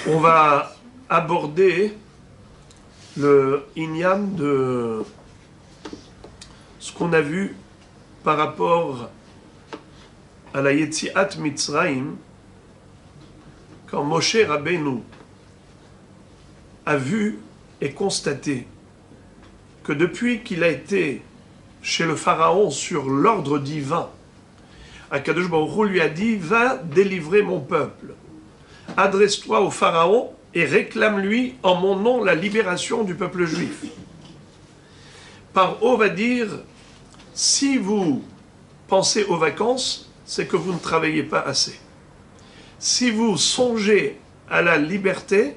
On va aborder le inyan de ce qu'on a vu par rapport à la Yetziat Mitzrayim, quand Moshe Rabbeinu a vu et constaté que depuis qu'il a été chez le Pharaon sur l'ordre divin, Akadosh Baruch Hu lui a dit « Va délivrer mon peuple. Adresse-toi au Pharaon et réclame-lui en mon nom la libération du peuple juif. » Paro va dire « Si vous pensez aux vacances, c'est que vous ne travaillez pas assez. Si vous songez à la liberté,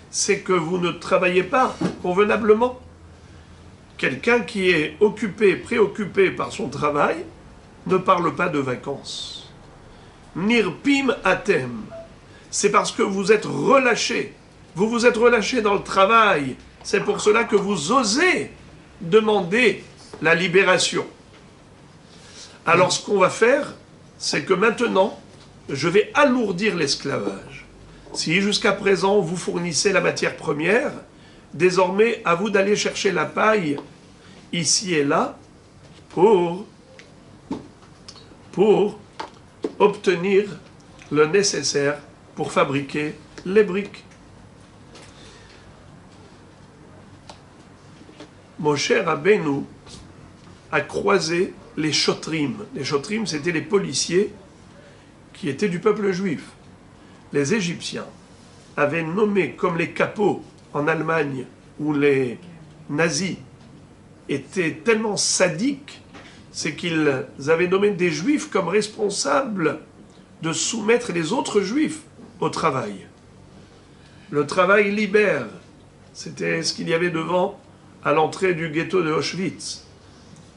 c'est que vous ne travaillez pas convenablement. Quelqu'un qui est occupé, préoccupé par son travail, ne parle pas de vacances. Nirpim atem. C'est parce que vous êtes relâché. Vous vous êtes relâché dans le travail. C'est pour cela que vous osez demander la libération. Alors ce qu'on va faire, c'est que maintenant, je vais alourdir l'esclavage. Si jusqu'à présent vous fournissez la matière première, désormais à vous d'aller chercher la paille ici et là pour obtenir le nécessaire pour fabriquer les briques. Moshe Rabbeinu a croisé les chotrim. Les chotrim, c'était les policiers qui étaient du peuple juif. Les Égyptiens avaient nommé comme les capots en Allemagne, où les nazis étaient tellement sadiques, c'est qu'ils avaient nommé des juifs comme responsables de soumettre les autres juifs au travail. Le travail libère, c'était ce qu'il y avait devant à l'entrée du ghetto de Auschwitz,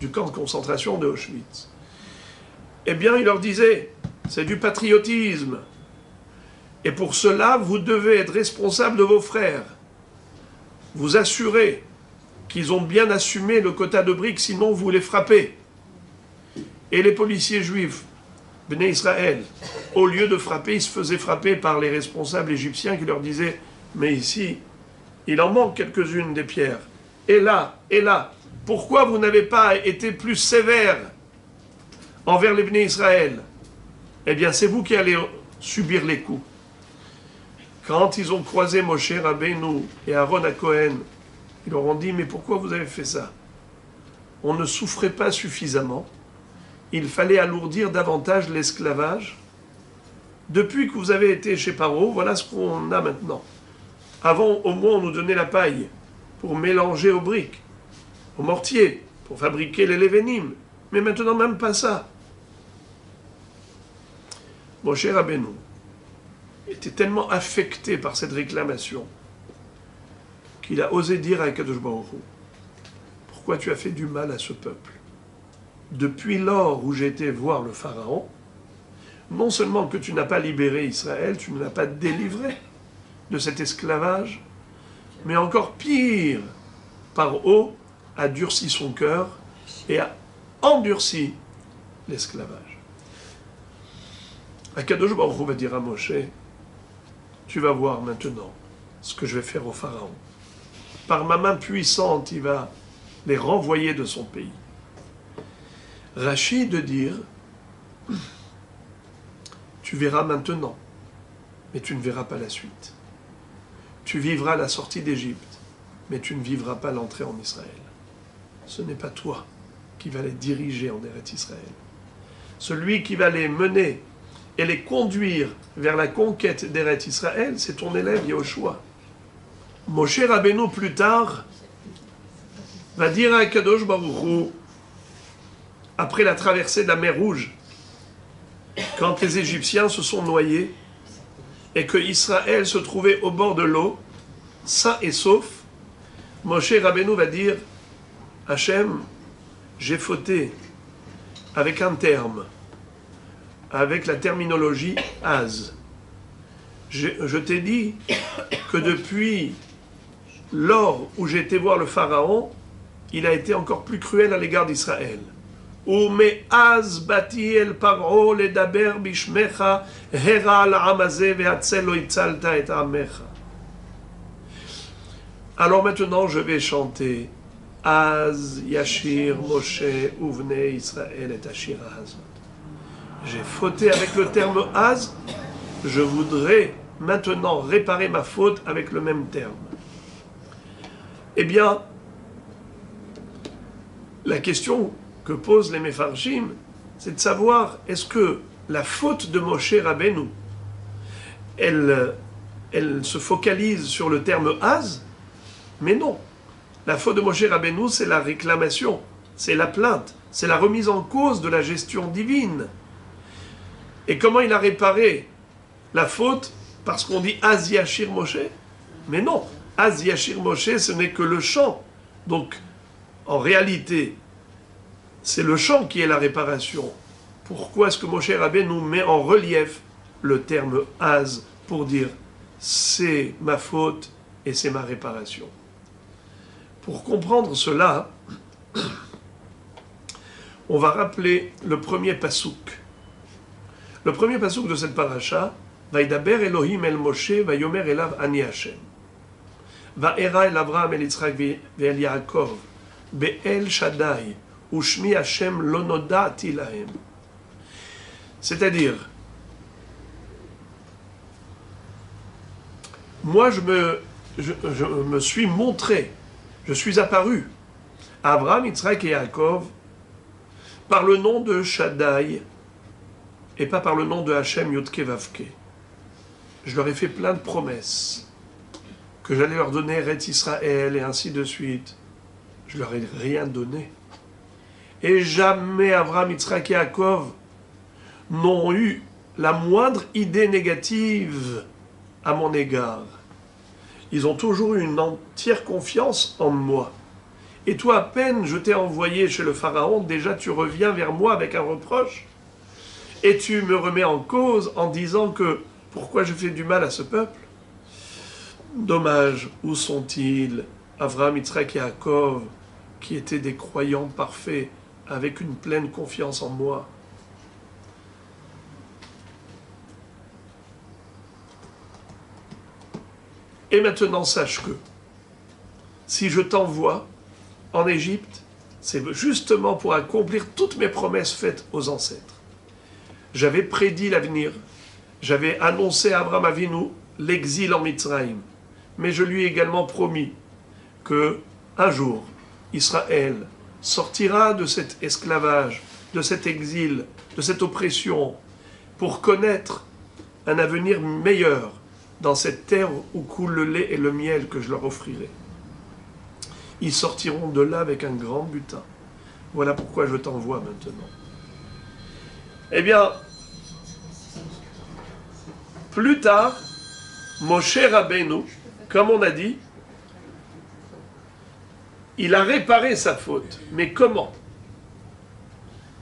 du camp de concentration de Auschwitz. Eh bien, il leur disait, c'est du patriotisme. Et pour cela, vous devez être responsable de vos frères. Vous assurez qu'ils ont bien assumé le quota de briques, sinon vous les frappez. Et les policiers juifs, Bnei Israël, au lieu de frapper, ils se faisaient frapper par les responsables égyptiens qui leur disaient « Mais ici, il en manque quelques-unes des pierres. Et là, pourquoi vous n'avez pas été plus sévère envers les Bnei Israël? Eh bien, c'est vous qui allez subir les coups. » Quand ils ont croisé Moshe Rabbeinu et Aaron à Cohen, ils leur ont dit « Mais pourquoi vous avez fait ça? On ne souffrait pas suffisamment. Il fallait alourdir davantage l'esclavage. Depuis que vous avez été chez Paro, voilà ce qu'on a maintenant. Avant, au moins, on nous donnait la paille pour mélanger aux briques, au mortier, pour fabriquer les lévénim. Mais maintenant, même pas ça. » Moshe Rabbeinu était tellement affecté par cette réclamation qu'il a osé dire à Akadosh Baruch Hu, « Pourquoi tu as fait du mal à ce peuple? Depuis lors où j'ai été voir le Pharaon, non seulement que tu n'as pas libéré Israël, tu ne l'as pas délivré de cet esclavage, mais encore pire, Paro a durci son cœur et a endurci l'esclavage. » Akadosh Baruch Hu va dire à Moshe, tu vas voir maintenant ce que je vais faire au Pharaon. Par ma main puissante, il va les renvoyer de son pays. Rachid de dire, tu verras maintenant, mais tu ne verras pas la suite. Tu vivras la sortie d'Égypte, mais tu ne vivras pas l'entrée en Israël. Ce n'est pas toi qui vas les diriger en Eretz Israël. Celui qui va les mener et les conduire vers la conquête d'Eretz Israël, c'est ton élève Yehoshua. Moshe Rabbeinu, plus tard, va dire à Akadosh Baruch Hu, après la traversée de la mer Rouge, quand les Égyptiens se sont noyés et que Israël se trouvait au bord de l'eau, sain et sauf, Moshe Rabbeinu va dire, Hachem, j'ai fauté avec un terme, avec la terminologie Az. Je t'ai dit que depuis lors où j'ai été voir le Pharaon, il a été encore plus cruel à l'égard d'Israël. ומאז באתי אל פרעה לדבר בשמך, הרע על העם הזה והצל לא הצלת את עמך. Alors maintenant je vais chanter Az Yashir Moshe Uvnei Israël et Ashira Hazot. J'ai fauté avec le terme Az, je voudrais maintenant réparer ma faute avec le même terme. Eh bien, la question que posent les Mefarshim, c'est de savoir est-ce que la faute de Moshe Rabbeinu, elle se focalise sur le terme Az, mais non. La faute de Moshe Rabbeinu, c'est la réclamation, c'est la plainte, c'est la remise en cause de la gestion divine. Et comment il a réparé la faute? Parce qu'on dit Az Yashir Moshe? Mais non, Az Yashir Moshe, ce n'est que le chant. Donc, en réalité, c'est le chant qui est la réparation. Pourquoi est-ce que Moshe Rabbeinu met en relief le terme Az pour dire c'est ma faute et c'est ma réparation? Pour comprendre cela, on va rappeler le premier pasouk. Le premier pasouk de cette paracha, Vaidaber Elohim el Moshe, Vayomer elav Ani Hashem. Vaera el Avraham el Yitzchak ve'el Yaakov, be'el Shaddai, ushmi Hashem lo nodati lahem. C'est-à-dire, moi je me suis montré, je suis apparu à Abraham, Yitzhak et Yaakov par le nom de Shaddai et pas par le nom de Hachem Yudke Vavke. Je leur ai fait plein de promesses que j'allais leur donner Eretz Israël et ainsi de suite. Je leur ai rien donné. Et jamais Abraham, Yitzhak et Yaakov n'ont eu la moindre idée négative à mon égard. Ils ont toujours eu une entière confiance en moi. Et toi, à peine je t'ai envoyé chez le Pharaon, déjà tu reviens vers moi avec un reproche. Et tu me remets en cause en disant que pourquoi je fais du mal à ce peuple? Dommage, où sont-ils, Avraham, Yitzhak et Yaakov, qui étaient des croyants parfaits, avec une pleine confiance en moi? Et maintenant, sache que si je t'envoie en Égypte, c'est justement pour accomplir toutes mes promesses faites aux ancêtres. J'avais prédit l'avenir, j'avais annoncé à Abraham Avinu l'exil en Mitzrayim, mais je lui ai également promis que un jour, Israël sortira de cet esclavage, de cet exil, de cette oppression, pour connaître un avenir meilleur dans cette terre où coule le lait et le miel que je leur offrirai. Ils sortiront de là avec un grand butin. Voilà pourquoi je t'envoie maintenant. Eh bien, plus tard, Moshe Rabbeinu, comme on a dit, il a réparé sa faute. Mais comment?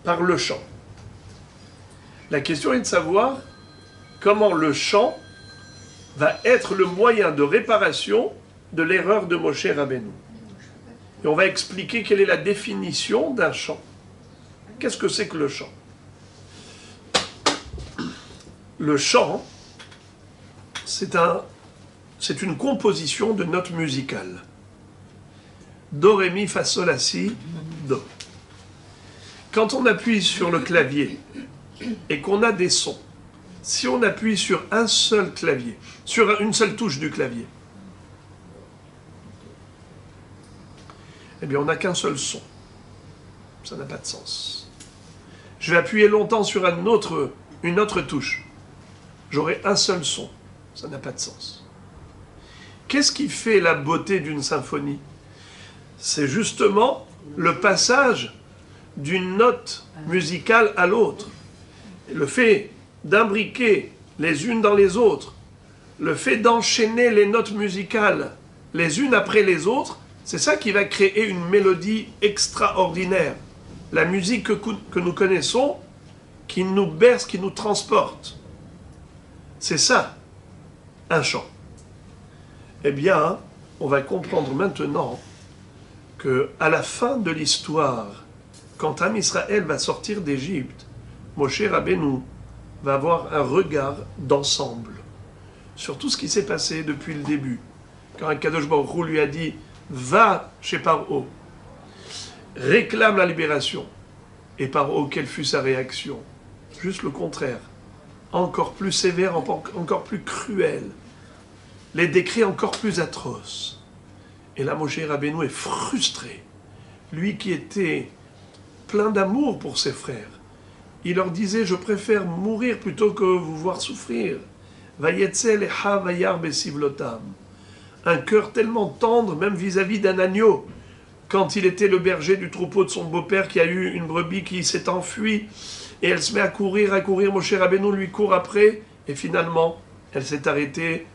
Par le chant. La question est de savoir comment le chant va être le moyen de réparation de l'erreur de Moshe Rabbeinu. Et on va expliquer quelle est la définition d'un chant. Qu'est-ce que c'est que le chant? Le chant, c'est une composition de notes musicales. Do, ré, mi, fa, sol, la, si, do. Quand on appuie sur le clavier et qu'on a des sons, si on appuie sur un seul clavier, sur une seule touche du clavier, eh bien on n'a qu'un seul son. Ça n'a pas de sens. Je vais appuyer longtemps sur une autre touche. J'aurai un seul son. Ça n'a pas de sens. Qu'est-ce qui fait la beauté d'une symphonie? C'est justement le passage d'une note musicale à l'autre. Le fait d'imbriquer les unes dans les autres, le fait d'enchaîner les notes musicales les unes après les autres, c'est ça qui va créer une mélodie extraordinaire. La musique que nous connaissons, qui nous berce, qui nous transporte. C'est ça, un chant. Eh bien, on va comprendre maintenant que à la fin de l'histoire, quand Am Israël va sortir d'Égypte, Moshe Rabbeinu va avoir un regard d'ensemble sur tout ce qui s'est passé depuis le début. Quand Akadosh Baruch Hu lui a dit « Va chez Paro, réclame la libération ». Et Paro, quelle fut sa réaction? Juste le contraire. Encore plus sévère, encore plus cruel. Les décrets encore plus atroces. Et là, Moshe Rabbeinu est frustré. Lui qui était plein d'amour pour ses frères. Il leur disait, je préfère mourir plutôt que vous voir souffrir. Vayetzel echa vayar besivlotam. Un cœur tellement tendre, même vis-à-vis d'un agneau. Quand il était le berger du troupeau de son beau-père qui a eu une brebis qui s'est enfuie, et elle se met à courir, Moshe Rabbeinu lui court après, et finalement, elle s'est arrêtée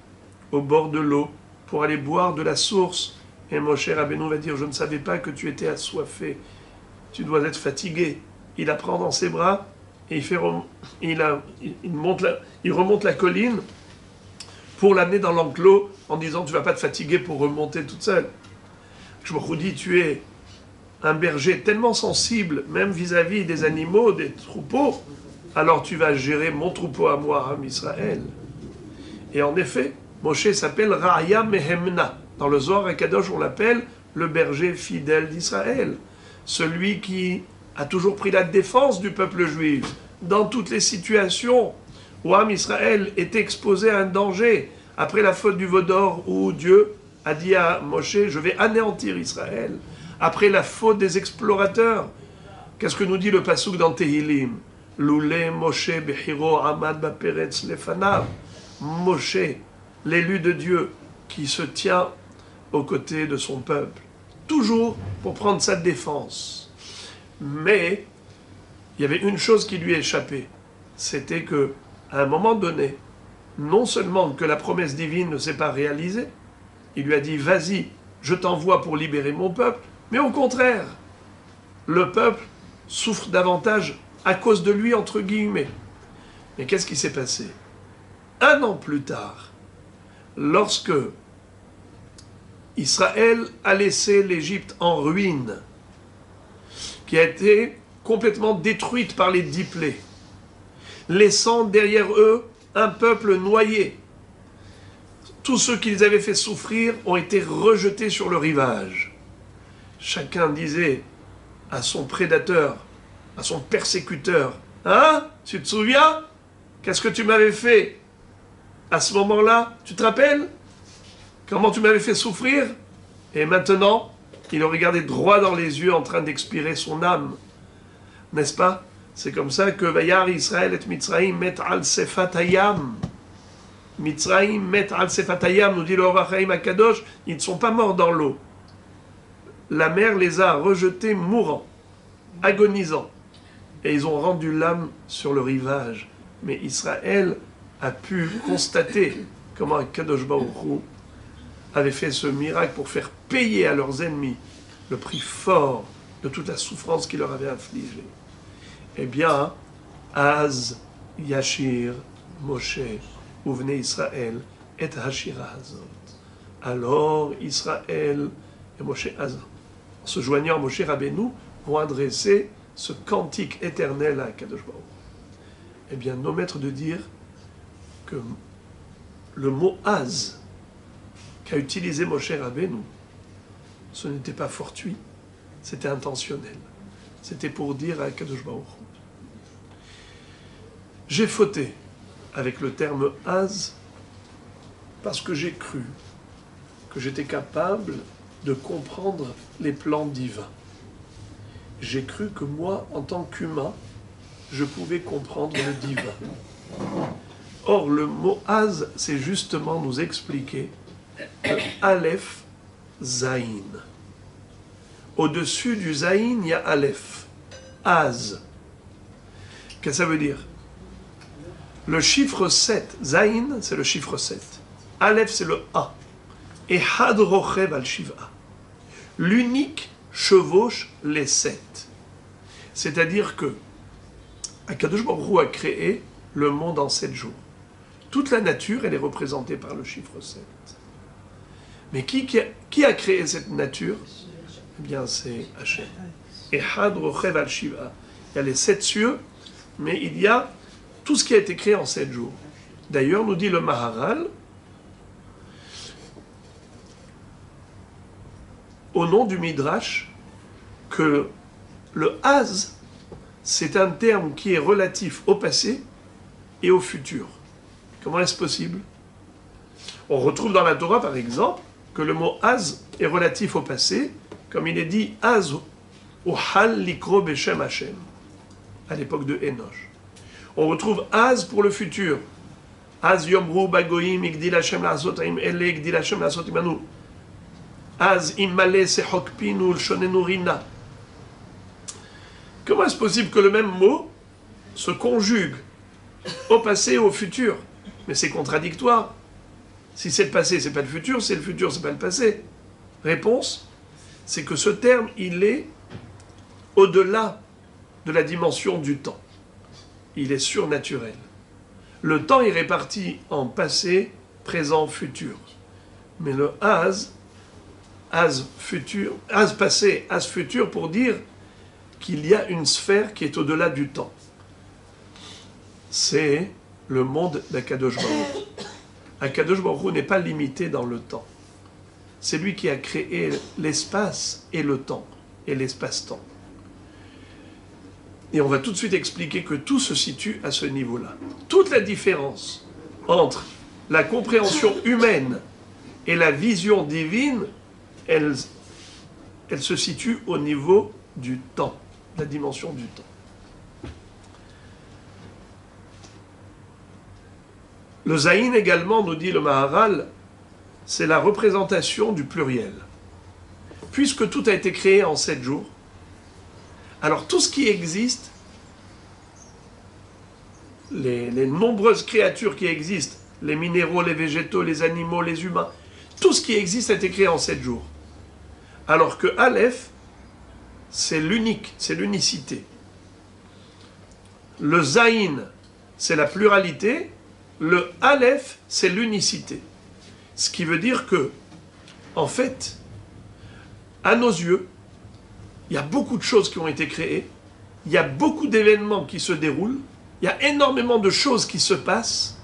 au bord de l'eau pour aller boire de la source. Et Moshe Rabbeinu va dire, je ne savais pas que tu étais assoiffé, tu dois être fatigué. Il la prend dans ses bras, et il remonte la colline pour l'amener dans l'enclos en disant, tu ne vas pas te fatiguer pour remonter toute seule. Je me redis, tu es un berger tellement sensible, même vis-à-vis des animaux, des troupeaux, alors tu vas gérer mon troupeau à moi, Am Israël. Et en effet, Moshe s'appelle Ra'ya Mehemna. Dans le Zohar HaKadosh, on l'appelle le berger fidèle d'Israël. Celui qui a toujours pris la défense du peuple juif dans toutes les situations où Am Israël est exposé à un danger. Après la faute du veau d'or où Dieu a dit à Moshe, je vais anéantir Israël. Après la faute des explorateurs, qu'est-ce que nous dit le passouk dans Tehillim? Loulé Moshe Bechiro Amad Baperetz Lefanav. Moshe, l'élu de Dieu, qui se tient aux côtés de son peuple, toujours pour prendre sa défense. Mais il y avait une chose qui lui échappait, c'était que à un moment donné, non seulement que la promesse divine ne s'est pas réalisée, il lui a dit, vas-y, je t'envoie pour libérer mon peuple, mais au contraire, le peuple souffre davantage à cause de lui, entre guillemets. Mais qu'est-ce qui s'est passé? 1 an plus tard, lorsque Israël a laissé l'Égypte en ruine, qui a été complètement détruite par les 10 plaies, laissant derrière eux un peuple noyé. Tous ceux qui les avaient fait souffrir ont été rejetés sur le rivage. Chacun disait à son prédateur, à son persécuteur, « Hein, tu te souviens? Qu'est-ce que tu m'avais fait à ce moment-là? Tu te rappelles? Comment tu m'avais fait souffrir? » Et maintenant, il le regardait droit dans les yeux en train d'expirer son âme. N'est-ce pas? C'est comme ça que Vayar Israël et Mitzraïm met al sefatayam. Mitzraïm met al sefatayam, nous dit le Or HaChaim HaKadosh, ils ne sont pas morts dans l'eau. La mer les a rejetés mourants, agonisants. Et ils ont rendu l'âme sur le rivage. Mais Israël a pu constater comment Kadosh Baruch Hu avait fait ce miracle pour faire payer à leurs ennemis le prix fort de toute la souffrance qu'il leur avait infligée. Eh bien, Az Yashir Moshe Uvne Israël et Hashira Hazot. Alors Israël et Moshe Hazot, en se joignant à Moshe Rabbeinu, vont adresser ce cantique éternel à Kadosh Baruch. Eh bien, nos maîtres de dire que le mot Az qu'a utilisé Moshe Rabbeinu, ce n'était pas fortuit, c'était intentionnel. C'était pour dire à Kadosh Baruch. J'ai fauté avec le terme Az parce que j'ai cru que j'étais capable de comprendre les plans divins. J'ai cru que moi, en tant qu'humain, je pouvais comprendre le divin. Or, le mot Az, c'est justement nous expliquer que Aleph, Zaïn. Au-dessus du Zaïn, il y a Aleph, Az. Qu'est-ce que ça veut dire? Le chiffre 7, Zaïn, c'est le chiffre 7. Aleph, c'est le A. Et Had Rochev al-Shiva. L'unique chevauche les 7. C'est-à-dire que Akadosh Baruch Hu a créé le monde en 7 jours. Toute la nature, elle est représentée par le chiffre 7. Mais qui a créé cette nature? Eh bien, c'est Hachem. Echad rochev al shiva. Il y a les 7 cieux, mais il y a tout ce qui a été créé en 7 jours. D'ailleurs, nous dit le Maharal, au nom du Midrash, que le Az, c'est un terme qui est relatif au passé et au futur. Comment est-ce possible? On retrouve dans la Torah, par exemple, que le mot Az est relatif au passé, comme il est dit Az Uhal Likro Beshem Hashem, à l'époque de Enoch. On retrouve Az pour le futur. Az Yomru Bagoim Igdil Hashem La'asot Im Ele Igdil Hashem La'asot Imanu. Az Immale Sehokpinu L'Shonenu Rina. Comment est-ce possible que le même mot se conjugue au passé et au futur? Mais c'est contradictoire. Si c'est le passé, c'est pas le futur. Si c'est le futur, c'est pas le passé. Réponse, c'est que ce terme, il est au-delà de la dimension du temps. Il est surnaturel. Le temps est réparti en passé, présent, futur. Mais le Az futur, Az passé, Az futur, pour dire qu'il y a une sphère qui est au-delà du temps. C'est le monde d'Akadosh Baruch. Akadosh Baruch n'est pas limité dans le temps. C'est lui qui a créé l'espace et le temps, et l'espace-temps. Et on va tout de suite expliquer que tout se situe à ce niveau-là. Toute la différence entre la compréhension humaine et la vision divine, elle se situe au niveau du temps, la dimension du temps. Le Zayin également, nous dit le Maharal, c'est la représentation du pluriel. Puisque tout a été créé en 7 jours, alors tout ce qui existe, les nombreuses créatures qui existent, les minéraux, les végétaux, les animaux, les humains, tout ce qui existe a été créé en 7 jours. Alors que Aleph, c'est l'unique, c'est l'unicité. Le Zayin, c'est la pluralité. Le Aleph, c'est l'unicité. Ce qui veut dire que, en fait, à nos yeux, il y a beaucoup de choses qui ont été créées, il y a beaucoup d'événements qui se déroulent, il y a énormément de choses qui se passent,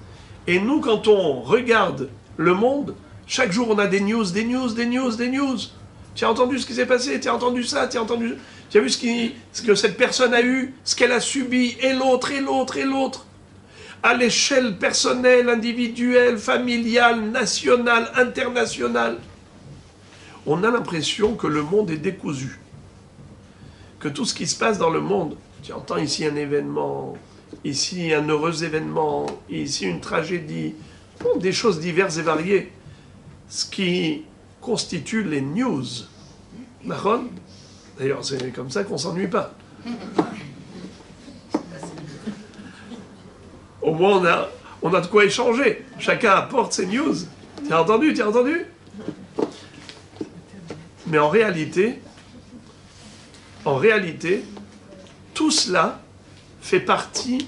et nous, quand on regarde le monde, chaque jour on a des news, des news, des news, des news. Tu as entendu ce qui s'est passé, tu as entendu ça, tu as vu ce que cette personne a eu, ce qu'elle a subi, et l'autre, et l'autre, et l'autre. À l'échelle personnelle, individuelle, familiale, nationale, internationale. On a l'impression que le monde est décousu. Que tout ce qui se passe dans le monde, tu entends ici un événement, ici un heureux événement, ici une tragédie, des choses diverses et variées. Ce qui constitue les news. Marron, d'ailleurs, c'est comme ça qu'on ne s'ennuie pas. Au moins, on a de quoi échanger. Chacun apporte ses news. Tu as entendu? Mais en réalité, tout cela fait partie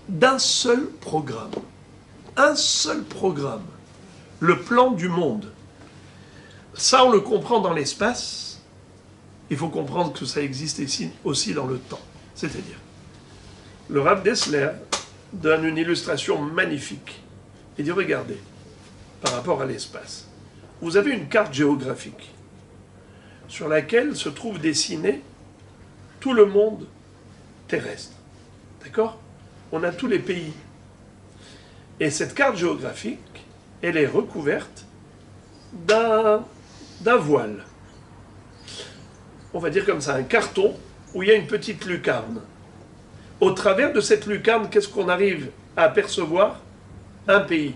d'un seul programme. Un seul programme. Le plan du monde. Ça, on le comprend dans l'espace. Il faut comprendre que ça existe ici aussi dans le temps. C'est-à-dire, le Rav Dessler donne une illustration magnifique. Il dit, regardez, par rapport à l'espace, vous avez une carte géographique sur laquelle se trouve dessiné tout le monde terrestre. D'accord? On a tous les pays. Et cette carte géographique, elle est recouverte d'un voile. On va dire comme ça, un carton où il y a une petite lucarne. Au travers de cette lucarne, qu'est-ce qu'on arrive à apercevoir? Un pays.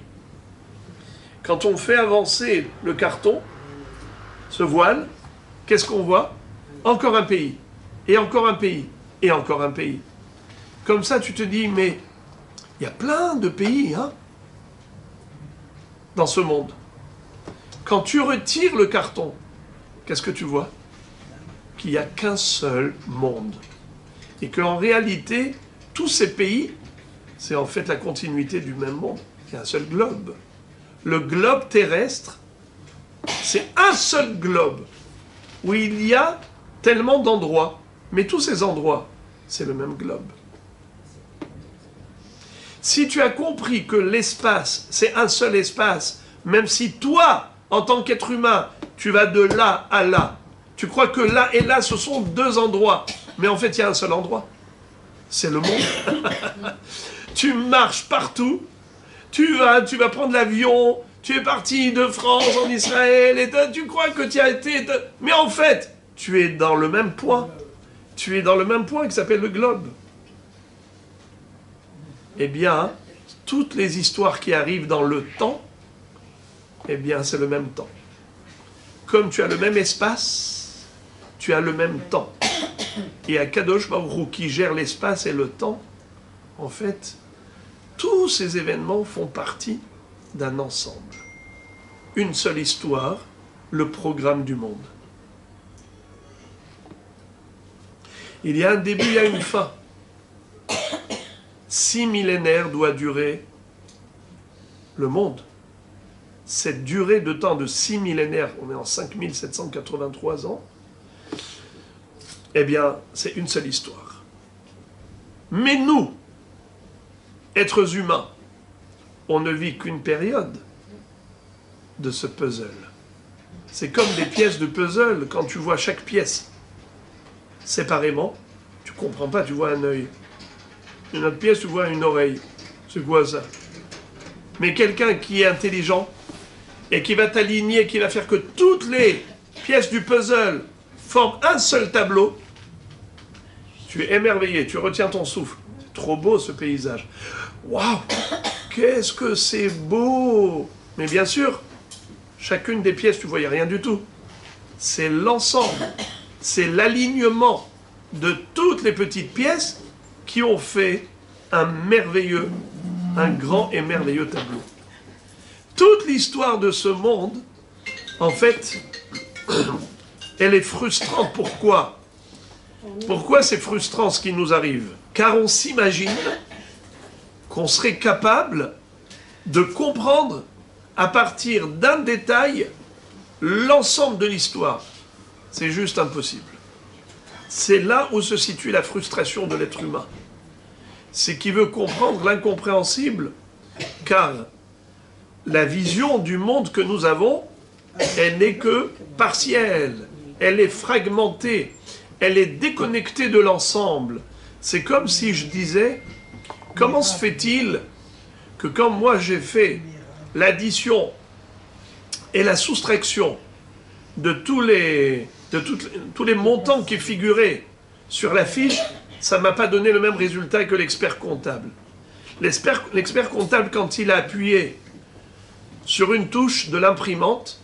Quand on fait avancer le carton, ce voile, qu'est-ce qu'on voit? Encore un pays, et encore un pays, et encore un pays. Comme ça, tu te dis, mais il y a plein de pays, hein, dans ce monde. Quand tu retires le carton, qu'est-ce que tu vois? Qu'il n'y a qu'un seul monde. Et qu'en réalité, tous ces pays, c'est en fait la continuité du même monde. Il y a un seul globe. Le globe terrestre, c'est un seul globe où il y a tellement d'endroits, Mais tous ces endroits, c'est le même globe. Si tu as compris que l'espace, c'est un seul espace, même si toi, en tant qu'être humain, tu vas de là à là, tu crois que là et là, ce sont deux endroits, mais en fait, il y a un seul endroit. C'est le monde. Tu marches partout, tu vas prendre l'avion, tu es parti de France en Israël, et tu crois que tu as été... Mais en fait, tu es dans le même point. Tu es dans le même point qui s'appelle le globe. Eh bien, toutes les histoires qui arrivent dans le temps, eh bien, c'est le même temps. Comme tu as le même espace, tu as le même temps. Et Akadosh Baruch Hu qui gère l'espace et le temps, en fait, tous ces événements font partie d'un ensemble. Une seule histoire, le programme du monde. Il y a un début, il y a une fin. 6 millénaires doit durer le monde. Cette durée de temps de 6 millénaires, on est en 5783 ans, eh bien, c'est une seule histoire. Mais nous, êtres humains, on ne vit qu'une période de ce puzzle. C'est comme des pièces de puzzle, quand tu vois chaque pièce séparément, tu ne comprends pas, tu vois un œil. Une autre pièce, tu vois une oreille. C'est quoi ça? Mais quelqu'un qui est intelligent et qui va t'aligner, qui va faire que toutes les pièces du puzzle forment un seul tableau, tu es émerveillé, tu retiens ton souffle. C'est trop beau ce paysage. Waouh! Qu'est-ce que c'est beau! Mais bien sûr, chacune des pièces, tu ne voyais rien du tout. C'est l'ensemble, c'est l'alignement de toutes les petites pièces qui ont fait un grand et merveilleux tableau. Toute l'histoire de ce monde, en fait, elle est frustrante. Pourquoi? Pourquoi c'est frustrant ce qui nous arrive? Car on s'imagine qu'on serait capable de comprendre à partir d'un détail l'ensemble de l'histoire. C'est juste impossible. C'est là où se situe la frustration de l'être humain. C'est qu'il veut comprendre l'incompréhensible, car la vision du monde que nous avons, elle n'est que partielle, elle est fragmentée, elle est déconnectée de l'ensemble. C'est comme si je disais, comment se fait-il que quand moi j'ai fait l'addition et la soustraction de tous les montants qui figuraient sur la fiche, ça ne m'a pas donné le même résultat que l'expert comptable. L'expert comptable, quand il a appuyé sur une touche de l'imprimante,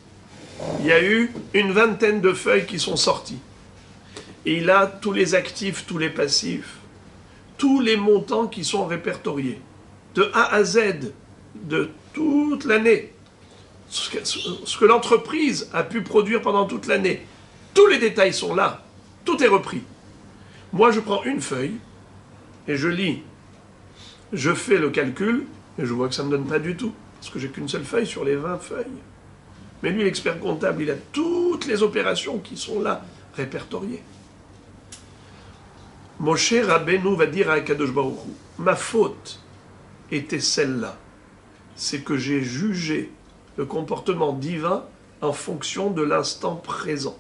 il y a eu une vingtaine de feuilles qui sont sorties. Et il a tous les actifs, tous les passifs, tous les montants qui sont répertoriés, de A à Z, de toute l'année. Ce que l'entreprise a pu produire pendant toute l'année. Tous les détails sont là, tout est repris. Moi, je prends une feuille et je lis. Je fais le calcul et je vois que ça ne me donne pas du tout. Parce que j'ai qu'une seule feuille sur les 20 feuilles. Mais lui, l'expert comptable, il a toutes les opérations qui sont là, répertoriées. Moshe Rabbeinu va dire à Akadosh Baruch Hu, ma faute était celle-là. C'est que j'ai jugé le comportement divin en fonction de l'instant présent.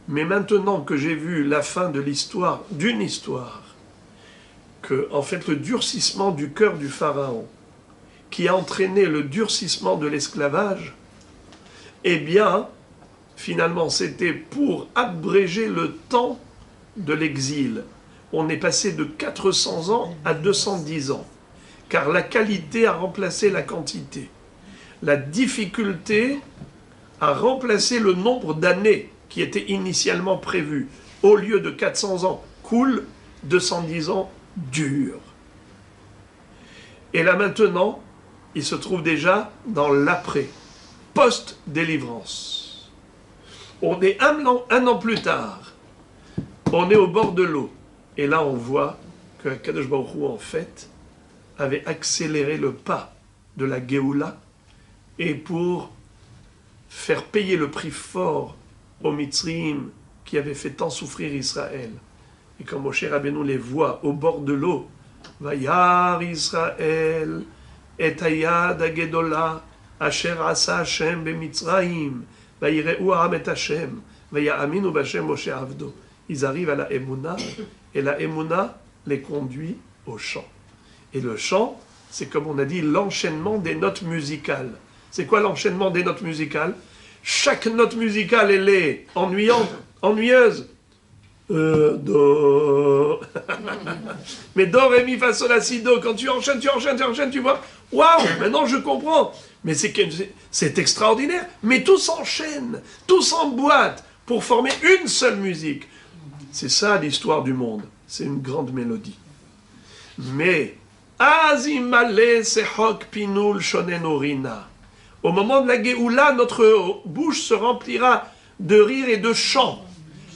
Mais maintenant que j'ai vu la fin de l'histoire, d'une histoire, que, en fait, le durcissement du cœur du pharaon, qui a entraîné le durcissement de l'esclavage, eh bien, finalement, c'était pour abréger le temps de l'exil. On est passé de 400 ans à 210 ans, car la qualité a remplacé la quantité. La difficulté a remplacé le nombre d'années qui était initialement prévu. Au lieu de 400 ans cool, 210 ans dur. Et là maintenant, il se trouve déjà dans l'après, post-délivrance. On est un an plus tard, on est au bord de l'eau. Et là on voit que Kadosh Baruch Hu, en fait, avait accéléré le pas de la Géoula, et pour faire payer le prix fort aux Mitzrim qui avait fait tant souffrir Israël. Et quand Moshe Rabbeinu les voit au bord de l'eau, Vayar Israël, et hayad hagedola, asher asa Hashem b'Mitzrayim, vayireu ha'am et Hashem, vaya'aminu b'Hashem Moshe avdo. Ils arrivent à la Emouna, et la Emouna les conduit au chant. Et le chant, c'est comme on a dit, l'enchaînement des notes musicales. C'est quoi l'enchaînement des notes musicales? Chaque note musicale, elle est ennuyante, ennuyeuse. Do. Mais do, ré, mi, fa, sol, la, si, do. Quand tu enchaînes, tu vois. Waouh, maintenant je comprends. Mais c'est extraordinaire. Mais tout s'enchaîne, tout s'emboîte pour former une seule musique. C'est ça l'histoire du monde. C'est une grande mélodie. Mais, Azimale sehok pinul shonenorina. Au moment de la Géoula, notre bouche se remplira de rire et de chant.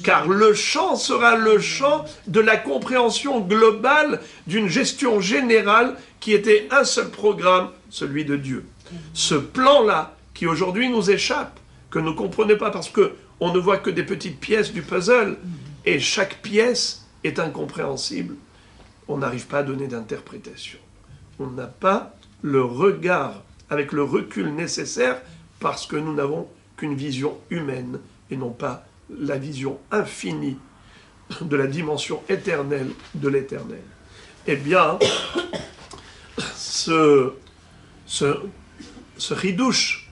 Car le chant sera le chant de la compréhension globale d'une gestion générale qui était un seul programme, celui de Dieu. Ce plan-là, qui aujourd'hui nous échappe, que nous ne comprenons pas parce qu'on ne voit que des petites pièces du puzzle, et chaque pièce est incompréhensible, on n'arrive pas à donner d'interprétation. On n'a pas le regard avec le recul nécessaire parce que nous n'avons qu'une vision humaine et non pas la vision infinie de la dimension éternelle de l'éternel. Eh bien, ce ridouche,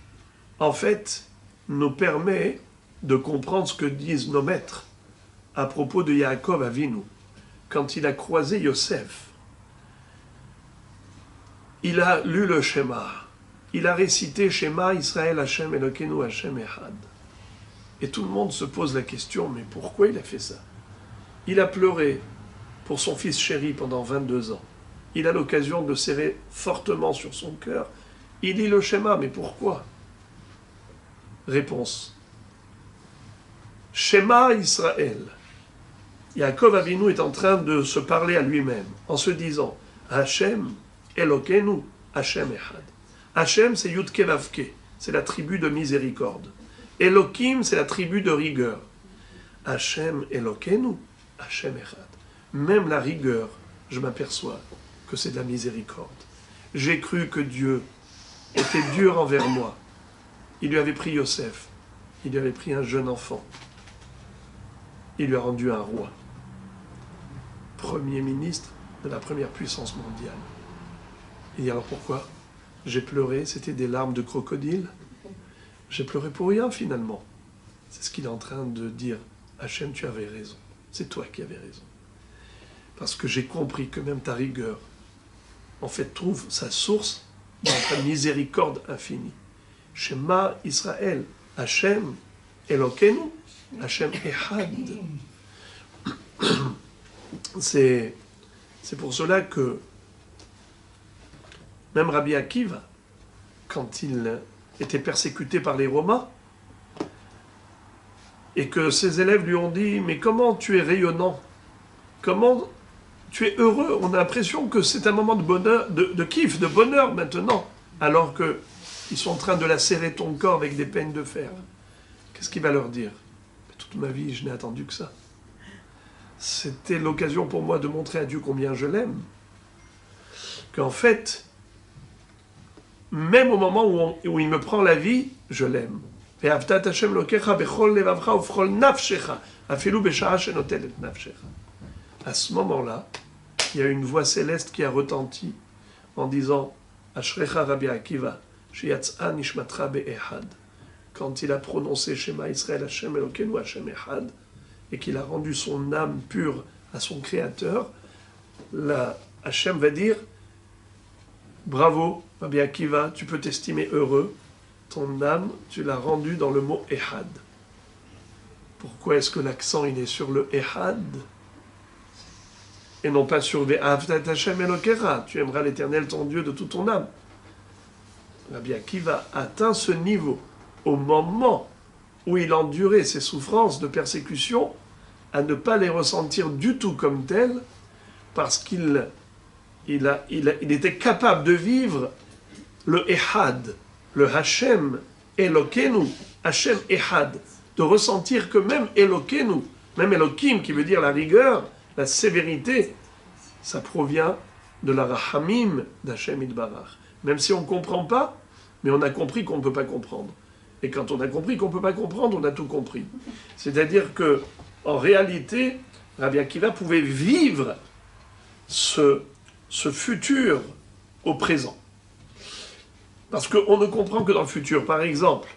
en fait, nous permet de comprendre ce que disent nos maîtres à propos de Yaakov Avinu. Quand il a croisé Yosef, il a lu le Shema. Il a récité Shema Israël Hashem Elokeinu Hashem Echad. Et tout le monde se pose la question, mais pourquoi il a fait ça? Il a pleuré pour son fils chéri pendant 22 ans. Il a l'occasion de serrer fortement sur son cœur. Il lit le Shema, mais pourquoi? Réponse. Shema Israël. Yaakov Avinu est en train de se parler à lui-même, en se disant, Hashem Elokeinu Hashem Echad. Hashem, c'est Yudke Vavke, c'est la tribu de miséricorde. Elohim, c'est la tribu de rigueur. Hashem Elokeinu, Hashem Echad. Même la rigueur, je m'aperçois que c'est de la miséricorde. J'ai cru que Dieu était dur envers moi. Il lui avait pris Yosef, il lui avait pris un jeune enfant. Il lui a rendu un roi, premier ministre de la première puissance mondiale. Il dit alors pourquoi? J'ai pleuré, c'était des larmes de crocodile. J'ai pleuré pour rien finalement. C'est ce qu'il est en train de dire. Hachem, tu avais raison. C'est toi qui avais raison. Parce que j'ai compris que même ta rigueur, en fait, trouve sa source dans ta miséricorde infinie. Shema Israël, Hachem Elokeinu, Hachem Echad. C'est pour cela que même Rabbi Akiva, quand il était persécuté par les Romains, et que ses élèves lui ont dit « Mais comment tu es rayonnant? Comment tu es heureux? On a l'impression que c'est un moment de bonheur, de kiff, de bonheur maintenant, alors qu'ils sont en train de lacérer ton corps avec des peines de fer. » Qu'est-ce qu'il va leur dire? Toute ma vie, je n'ai attendu que ça. C'était l'occasion pour moi de montrer à Dieu combien je l'aime. Qu'en fait, même au moment où il me prend la vie, je l'aime. À ce moment-là, il y a une voix céleste qui a retenti en disant Ashrecha Rabbi Akiva, Sheyatza Nishmatra Be'ehad. Quand il a prononcé Shema Israël Hashem Elokeinu Hashem Echad, et qu'il a rendu son âme pure à son Créateur, là, Hashem va dire bravo, Rabbi Akiva, tu peux t'estimer heureux, ton âme, tu l'as rendue dans le mot Echad. Pourquoi est-ce que l'accent il est sur le Echad et non pas sur Ve'ahavta et Hashem Elokecha, tu aimeras l'Éternel ton Dieu de toute ton âme? Rabbi Akiva atteint ce niveau au moment où il endurait ses souffrances de persécution, à ne pas les ressentir du tout comme telles, parce qu'il était capable de vivre le Ehad, le Hashem Elokeinu, Hashem Ehad, de ressentir que même Elokeinu, même Elokim, qui veut dire la rigueur, la sévérité, ça provient de la Rahamim d'Hachem Yitbarach. Même si on ne comprend pas, mais on a compris qu'on ne peut pas comprendre. Et quand on a compris qu'on ne peut pas comprendre, on a tout compris. C'est-à-dire que, en réalité, Rabbi Akiva pouvait vivre ce futur au présent. Parce qu'on ne comprend que dans le futur. Par exemple,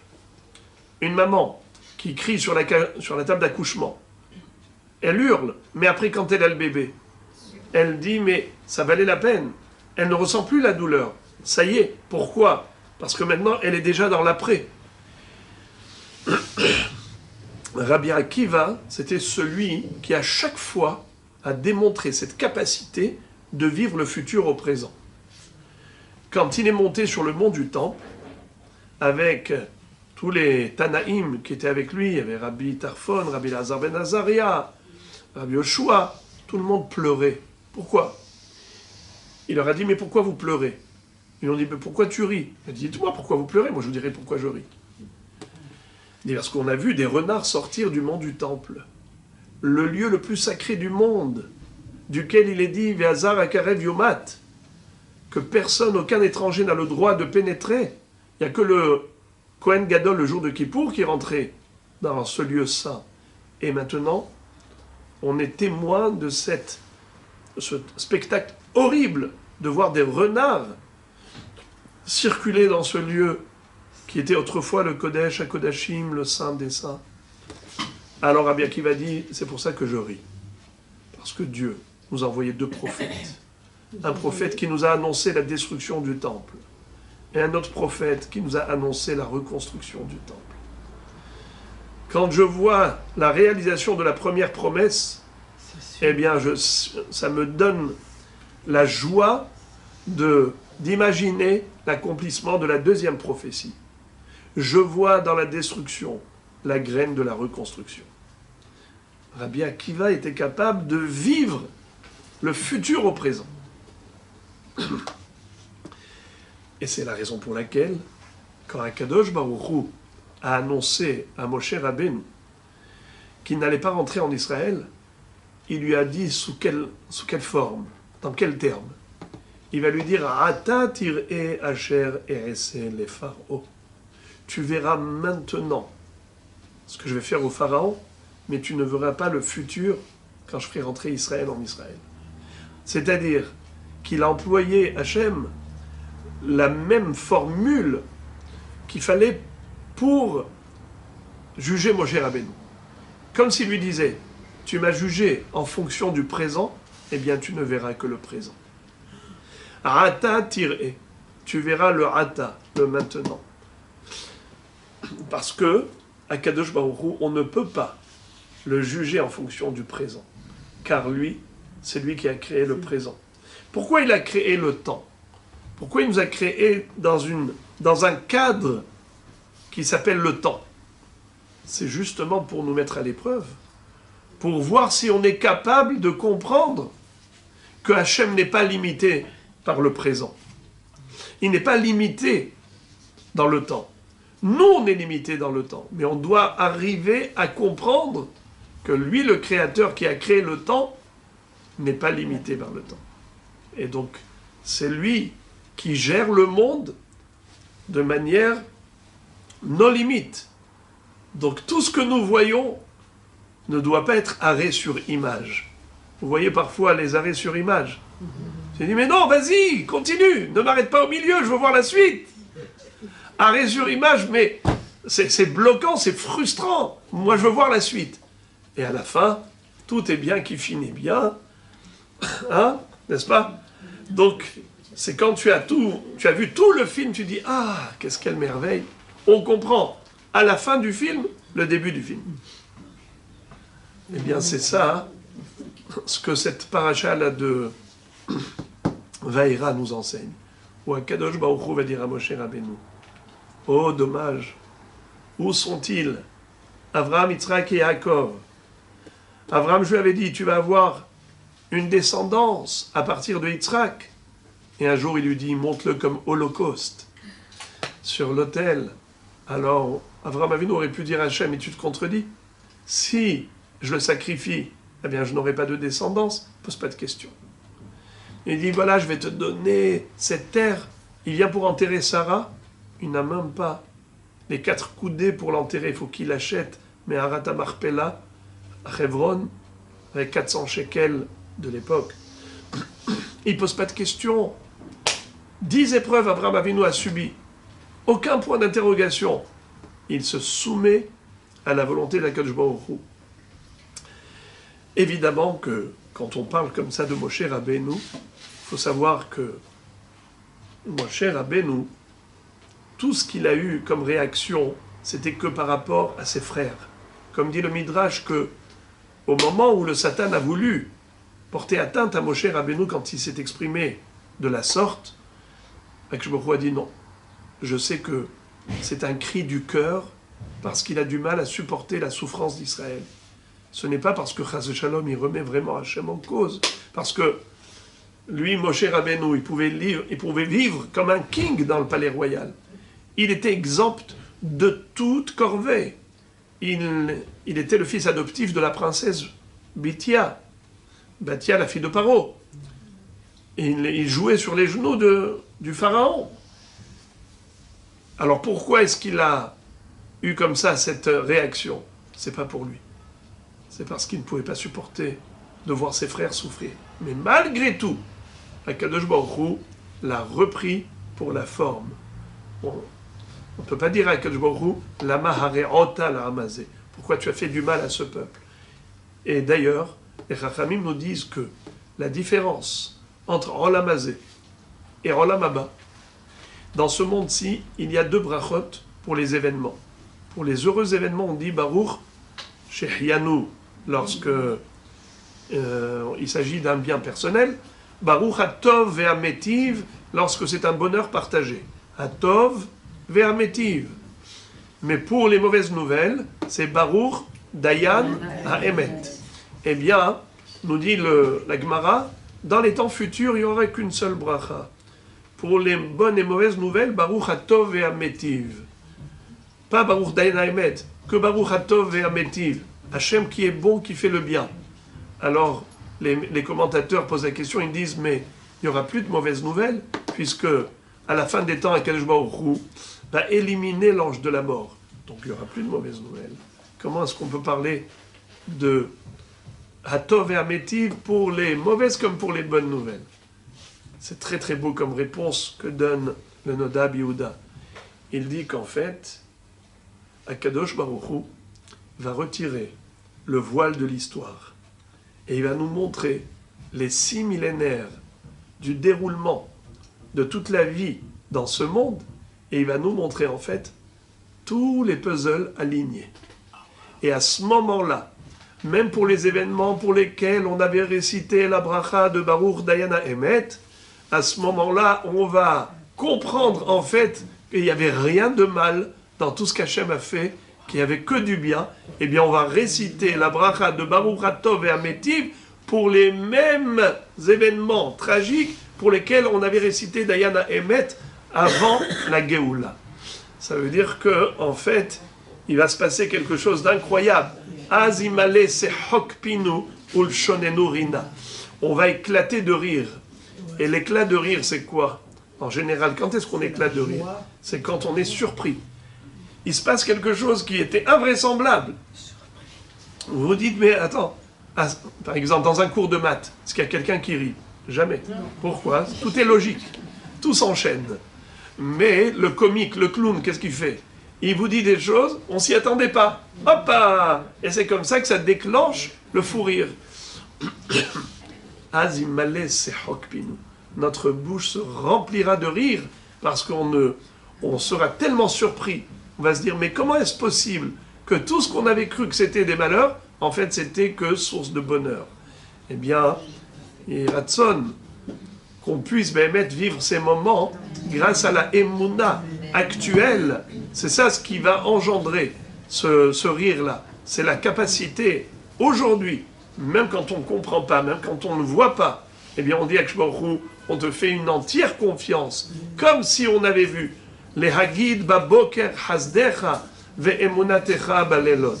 une maman qui crie sur la table d'accouchement, elle hurle, mais après quand elle a le bébé, elle dit mais ça valait la peine. Elle ne ressent plus la douleur. Ça y est. Pourquoi? Parce que maintenant elle est déjà dans l'après. Rabbi Akiva, c'était celui qui à chaque fois a démontré cette capacité de vivre le futur au présent. Quand il est monté sur le mont du Temple, avec tous les Tanaïm qui étaient avec lui, il y avait Rabbi Tarfon, Rabbi Lazar ben Azaria, Rabbi Yoshua, tout le monde pleurait. Pourquoi? Il leur a dit, mais pourquoi vous pleurez? Ils lui ont dit, mais pourquoi tu ris? Il a dit, dites-moi pourquoi vous pleurez, moi je vous dirai pourquoi je ris. Il dit, parce qu'on a vu des renards sortir du mont du Temple, le lieu le plus sacré du monde, duquel il est dit, Ve'azar akarev yomat, que personne, aucun étranger n'a le droit de pénétrer. Il n'y a que le Kohen Gadol, le jour de Kippour, qui est rentré dans ce lieu saint. Et maintenant, on est témoin de ce spectacle horrible de voir des renards circuler dans ce lieu qui était autrefois le Kodesh HaKodashim, le Saint des Saints. Alors Rabbi Akiva dit, c'est pour ça que je ris. Parce que Dieu nous a envoyé 2 prophètes. Un prophète qui nous a annoncé la destruction du temple. Et un autre prophète qui nous a annoncé la reconstruction du temple. Quand je vois la réalisation de la première promesse, eh bien, ça me donne la joie d'imaginer l'accomplissement de la deuxième prophétie. Je vois dans la destruction la graine de la reconstruction. Rabbi Akiva était capable de vivre le futur au présent. Et c'est la raison pour laquelle, quand Akadosh Baruch Hu a annoncé à Moshe Rabbeinu qu'il n'allait pas rentrer en Israël, il lui a dit sous quelle forme, dans quel terme. Il va lui dire Ata tir'e asher erese le Pharaon. Tu verras maintenant ce que je vais faire au Pharaon, mais tu ne verras pas le futur quand je ferai rentrer Israël en Israël. C'est-à-dire qu'il a employé Hachem la même formule qu'il fallait pour juger Moshe Rabbeinu. Comme s'il lui disait, tu m'as jugé en fonction du présent, eh bien tu ne verras que le présent. Ata tir'e, tu verras le ata, le maintenant. Parce que, à Kadosh Baruch Hu, on ne peut pas le juger en fonction du présent. Car lui, c'est lui qui a créé le présent. Pourquoi il a créé le temps? Pourquoi il nous a créé dans un cadre qui s'appelle le temps? C'est justement pour nous mettre à l'épreuve, pour voir si on est capable de comprendre que Hachem n'est pas limité par le présent. Il n'est pas limité dans le temps. Nous, on est limité dans le temps, mais on doit arriver à comprendre que lui, le créateur qui a créé le temps, n'est pas limité par le temps. Et donc, c'est lui qui gère le monde de manière non limite. Donc tout ce que nous voyons ne doit pas être arrêt sur image. Vous voyez parfois les arrêts sur image. J'ai dit, mais non, vas-y, continue, ne m'arrête pas au milieu, je veux voir la suite. Arrêt sur image, mais c'est bloquant, c'est frustrant. Moi, je veux voir la suite. Et à la fin, tout est bien qui finit bien. Hein, n'est-ce pas? Donc, c'est quand tu as vu tout le film, tu dis, ah, qu'est-ce quelle merveille. On comprend à la fin du film, le début du film. Eh bien, c'est ça, ce que cette paracha-là de Vaïra nous enseigne. Où Akadosh Baruch Hu va dire à Moshe Rabbeinu, oh, dommage, où sont-ils? Avraham, Yitzhak et Yaakov. Avraham, je lui avais dit, tu vas avoir une descendance à partir de Yitzhak. Et un jour, il lui dit, monte-le comme holocauste sur l'autel Alors, Abraham Avinu aurait pu dire à Hachem, et tu te contredis. Si je le sacrifie, eh bien, je n'aurai pas de descendance. Pose pas de questions. Il dit, voilà, je vais te donner cette terre. Il vient pour enterrer Sarah. Il n'a même pas les 4 coudées pour l'enterrer. Il faut qu'il l'achète. Mais Arata Marpella, à Hebron, avec 400 shekels de l'époque. Il ne pose pas de questions. 10 épreuves Abraham Avinu a subies. Aucun point d'interrogation. Il se soumet à la volonté d'Akadosh Baruch Hu. Évidemment que quand on parle comme ça de Moshe Rabbeinu, il faut savoir que Moshe Rabbeinu, tout ce qu'il a eu comme réaction, c'était que par rapport à ses frères. Comme dit le Midrash, que au moment où le Satan a voulu porter atteinte à Moshe Rabbeinu quand il s'est exprimé de la sorte, Akadosh Baruch Hu a dit non. Je sais que c'est un cri du cœur parce qu'il a du mal à supporter la souffrance d'Israël. Ce n'est pas parce que Chas Shalom il remet vraiment Hachem en cause, parce que lui, Moshe Rabbeinu, il pouvait vivre comme un king dans le palais royal. Il était exempt de toute corvée. Il était le fils adoptif de la princesse Bithia, la fille de Paro. Il jouait sur les genoux du pharaon. Alors pourquoi est-ce qu'il a eu comme ça cette réaction? C'est pas pour lui. C'est parce qu'il ne pouvait pas supporter de voir ses frères souffrir. Mais malgré tout, Akadosh Baruch Hu l'a repris pour la forme. On ne peut pas dire à Akadosh Baruch Hu, Lama hare'ota la hamazé. Pourquoi tu as fait du mal à ce peuple? Et d'ailleurs, les Chachamim nous disent que la différence entre Olam Hazé et Olam Haba, dans ce monde-ci, il y a 2 brachot pour les événements. Pour les heureux événements, on dit Baruch Shehianu, lorsque il s'agit d'un bien personnel. Baruch Hatov ve'ametiv, lorsque c'est un bonheur partagé. Hatov ve'ametiv. Mais pour les mauvaises nouvelles, c'est Baruch Dayan ha'emet. Eh bien, nous dit la Gemara, dans les temps futurs, il n'y aurait qu'une seule bracha. Pour les bonnes et mauvaises nouvelles, Baruch Hatov ve'ametiv. Pas Baruch Dayan ha'emet, que Baruch Hatov ve'ametiv. Hachem qui est bon, qui fait le bien. Alors, les commentateurs posent la question, ils disent, mais il n'y aura plus de mauvaises nouvelles, puisque à la fin des temps, Akadosh Baruch Hu va éliminer l'ange de la mort. Donc il n'y aura plus de mauvaises nouvelles. Comment est-ce qu'on peut parler de Hatov et Ametiv pour les mauvaises comme pour les bonnes nouvelles? C'est très très beau comme réponse que donne le Nodab Yehuda. Il dit qu'en fait, Akadosh Baruch Hu va retirer le voile de l'histoire. Et il va nous montrer les 6 millénaires du déroulement de toute la vie dans ce monde. Et il va nous montrer en fait tous les puzzles alignés. Et à ce moment-là, même pour les événements pour lesquels on avait récité la bracha de Baruch Dayan ha'emet, à ce moment-là, on va comprendre en fait qu'il n'y avait rien de mal dans tout ce qu'Hachem a fait, qu'il n'y avait que du bien. Eh bien, on va réciter la bracha de Baruch Hatov et Ametiv pour les mêmes événements tragiques pour lesquels on avait récité Dayan ha'emet avant la Géoula. Ça veut dire que, en fait, il va se passer quelque chose d'incroyable. Azimale sehokpinu ulshonenu rina. On va éclater de rire. Et l'éclat de rire, c'est quoi? En général, quand est-ce qu'on éclate de rire? C'est quand on est surpris. Il se passe quelque chose qui était invraisemblable. Vous vous dites, mais attends, par exemple, dans un cours de maths, est-ce qu'il y a quelqu'un qui rit? Jamais. Pourquoi? Tout est logique. Tout s'enchaîne. Mais le comique, le clown, qu'est-ce qu'il fait? Il vous dit des choses, on s'y attendait pas. Hop! Et c'est comme ça que ça déclenche le fou rire. Azimale sehokpinu. Notre bouche se remplira de rire parce on sera tellement surpris. On va se dire, mais comment est-ce possible que tout ce qu'on avait cru que c'était des malheurs, en fait, c'était que source de bonheur? Eh bien, et Ratson, qu'on puisse vivre ces moments grâce à la Emouna actuelle. C'est ça ce qui va engendrer ce rire-là. C'est la capacité, aujourd'hui, même quand on ne comprend pas, même quand on ne voit pas, eh bien on dit à Kshborou, on te fait une entière confiance, comme si on avait vu Lehagid baboker hasdecha ve'emunatecha balelot.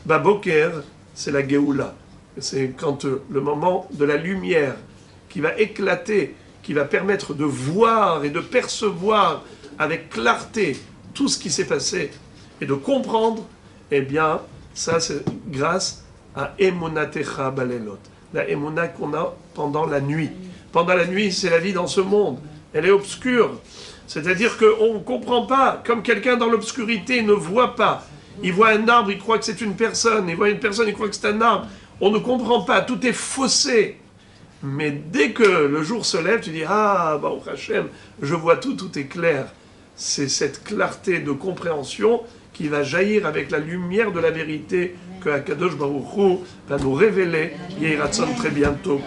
Baboker, c'est la Géoula. C'est quand le moment de la lumière qui va éclater, qui va permettre de voir et de percevoir avec clarté tout ce qui s'est passé et de comprendre, eh bien, ça c'est grâce à Emunatecha Balelot, la Emuna qu'on a pendant la nuit. Pendant la nuit, c'est la vie dans ce monde. Elle est obscure. C'est-à-dire qu'on ne comprend pas, comme quelqu'un dans l'obscurité ne voit pas. Il voit un arbre, il croit que c'est une personne. Il voit une personne, il croit que c'est un arbre. On ne comprend pas, tout est faussé. Mais dès que le jour se lève, tu dis « Ah, Baruch Hashem, je vois tout, tout est clair ». C'est cette clarté de compréhension qui va jaillir avec la lumière de la vérité que Akadosh Baruch Hu va nous révéler. Yeh Ratzon très bientôt.